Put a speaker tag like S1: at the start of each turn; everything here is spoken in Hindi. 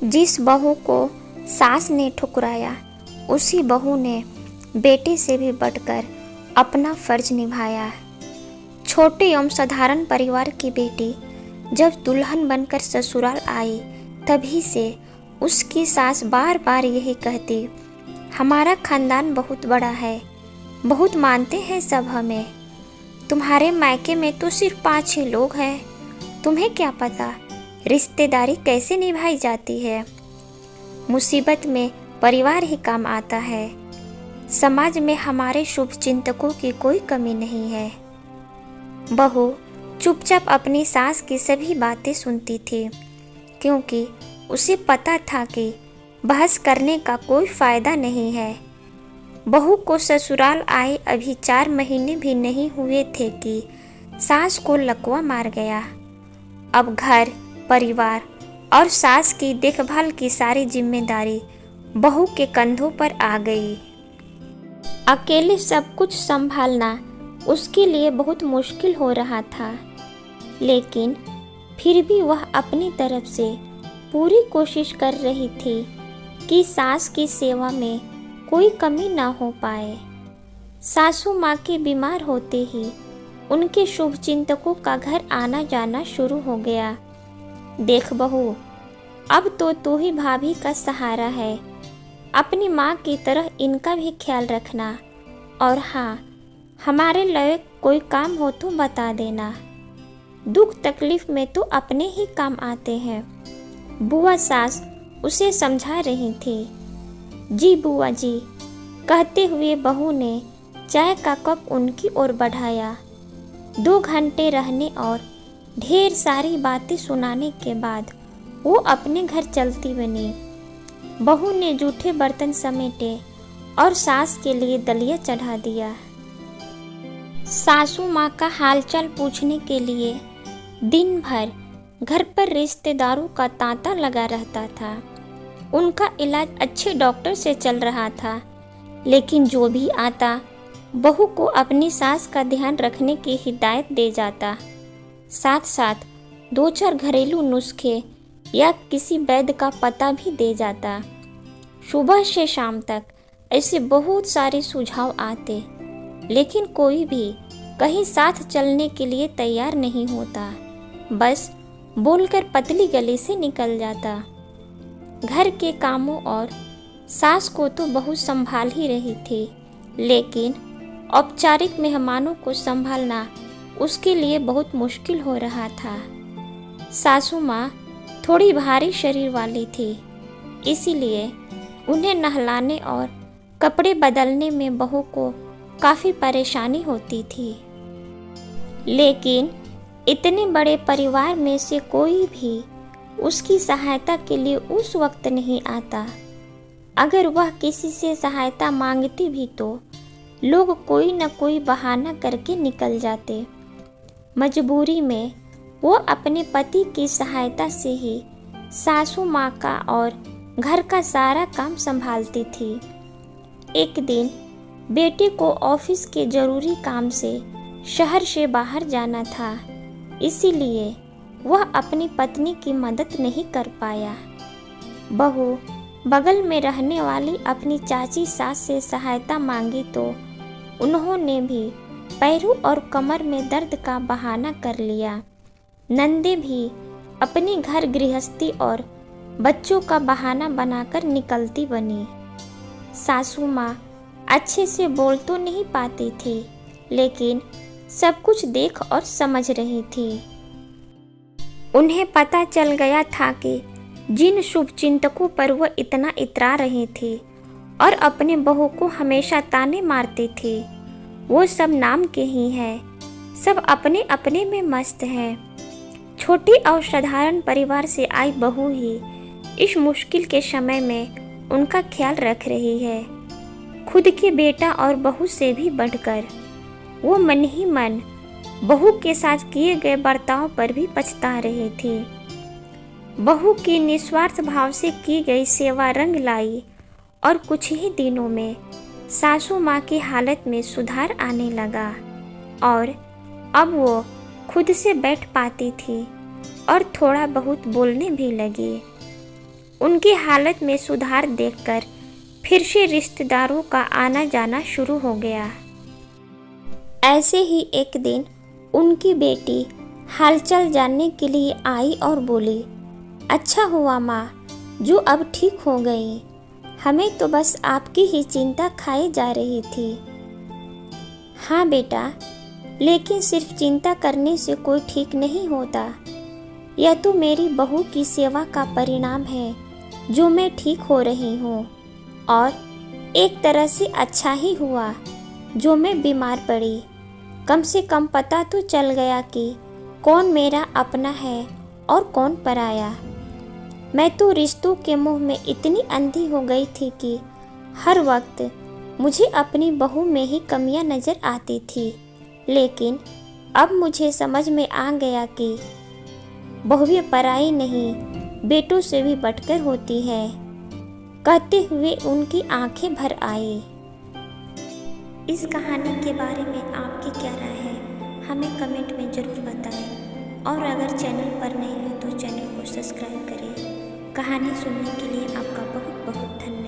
S1: जिस बहू को सास ने ठुकराया, उसी बहू ने बेटे से भी बढ़कर अपना फर्ज निभाया। छोटे एवं साधारण परिवार की बेटी जब दुल्हन बनकर ससुराल आई, तभी से उसकी सास बार बार यही कहती, हमारा खानदान बहुत बड़ा है, बहुत मानते हैं सब हमें। तुम्हारे मायके में तो सिर्फ 5 ही लोग हैं, तुम्हें क्या पता रिश्तेदारी कैसे निभाई जाती है। मुसीबत में परिवार ही काम आता है। समाज में हमारे शुभ चिंतकों की कोई कमी नहीं है। बहू चुपचाप अपनी सास की सभी बातें सुनती थी, क्योंकि उसे पता था कि बहस करने का कोई फायदा नहीं है। बहू को ससुराल आए अभी 4 महीने भी नहीं हुए थे कि सास को लकवा मार गया। अब घर, परिवार और सास की देखभाल की सारी जिम्मेदारी बहू के कंधों पर आ गई। अकेले सब कुछ संभालना उसके लिए बहुत मुश्किल हो रहा था, लेकिन फिर भी वह अपनी तरफ से पूरी कोशिश कर रही थी कि सास की सेवा में कोई कमी ना हो पाए। सासू माँ के बीमार होते ही उनके शुभचिंतकों का घर आना जाना शुरू हो गया। देख बहू, अब तो तू ही भाभी का सहारा है, अपनी माँ की तरह इनका भी ख्याल रखना, और हाँ, हमारे लायक कोई काम हो तो बता देना। दुख तकलीफ में तो अपने ही काम आते हैं। बुआ सास उसे समझा रही थी। जी बुआ जी, कहते हुए बहू ने चाय का कप उनकी ओर बढ़ाया। 2 घंटे रहने और ढेर सारी बातें सुनाने के बाद वो अपने घर चलती बनी। बहू ने जूठे बर्तन समेटे और सास के लिए दलिया चढ़ा दिया। सासू माँ का हालचाल पूछने के लिए दिन भर घर पर रिश्तेदारों का तांता लगा रहता था। उनका इलाज अच्छे डॉक्टर से चल रहा था, लेकिन जो भी आता बहू को अपनी सास का ध्यान रखने की हिदायत दे जाता। साथ साथ 2-4 घरेलू नुस्खे या किसी वैद्य का पता भी दे जाता। सुबह से शाम तक ऐसे बहुत सारे सुझाव आते, लेकिन कोई भी कहीं साथ चलने के लिए तैयार नहीं होता, बस बोलकर पतली गली से निकल जाता। घर के कामों और सास को तो बहू संभाल ही रही थी, लेकिन औपचारिक मेहमानों को संभालना उसके लिए बहुत मुश्किल हो रहा था। सासू माँ थोड़ी भारी शरीर वाली थी, इसीलिए उन्हें नहलाने और कपड़े बदलने में बहू को काफ़ी परेशानी होती थी। लेकिन इतने बड़े परिवार में से कोई भी उसकी सहायता के लिए उस वक्त नहीं आता। अगर वह किसी से सहायता मांगती भी तो लोग कोई न कोई बहाना करके निकल जाते। मजबूरी में वो अपने पति की सहायता से ही सासू माँ का और घर का सारा काम संभालती थी। एक दिन बेटे को ऑफिस के जरूरी काम से शहर से बाहर जाना था, इसीलिए वह अपनी पत्नी की मदद नहीं कर पाया। बहू बगल में रहने वाली अपनी चाची सास से सहायता मांगी तो उन्होंने भी पैरों और कमर में दर्द का बहाना कर लिया। नंदे भी अपने घर गृहस्थी और बच्चों का बहाना बनाकर निकलती बनी। सासू माँ अच्छे से बोल तो नहीं पाती थी, लेकिन सब कुछ देख और समझ रही थी। उन्हें पता चल गया था कि जिन शुभ चिंतकों पर वह इतना इतरा रही थी और अपने बहू को हमेशा ताने मारती थी, वो सब नाम के ही हैं, सब अपने अपने में मस्त हैं। छोटी और साधारण परिवार से आई बहू ही इस मुश्किल के समय में उनका ख्याल रख रही है। खुद के बेटा और बहू से भी बढ़कर वो मन ही मन बहू के साथ किए गए बर्ताव पर भी पछता रही थी। बहू की निस्वार्थ भाव से की गई सेवा रंग लाई और कुछ ही दिनों में सासू माँ की हालत में सुधार आने लगा और अब वो खुद से बैठ पाती थी और थोड़ा बहुत बोलने भी लगी। उनकी हालत में सुधार देखकर फिर से रिश्तेदारों का आना जाना शुरू हो गया। ऐसे ही एक दिन उनकी बेटी हालचाल जानने के लिए आई और बोली, अच्छा हुआ माँ जो अब ठीक हो गई, हमें तो बस आपकी ही चिंता खाई जा रही थी। हाँ बेटा, लेकिन सिर्फ चिंता करने से कोई ठीक नहीं होता। यह तो मेरी बहू की सेवा का परिणाम है जो मैं ठीक हो रही हूँ, और एक तरह से अच्छा ही हुआ जो मैं बीमार पड़ी। कम से कम पता तो चल गया कि कौन मेरा अपना है और कौन पराया। मैं तो रिश्तों के मोह में इतनी अंधी हो गई थी कि हर वक्त मुझे अपनी बहू में ही कमियां नज़र आती थी, लेकिन अब मुझे समझ में आ गया कि बहुएं पराई नहीं, बेटों से भी बढ़कर होती है। कहते हुए उनकी आंखें भर आई। इस कहानी के बारे में आपकी क्या राय है, हमें कमेंट में ज़रूर बताएं, और अगर चैनल पर नए हो तो चैनल को सब्सक्राइब करें। कहानी सुनने के लिए आपका बहुत बहुत धन्यवाद।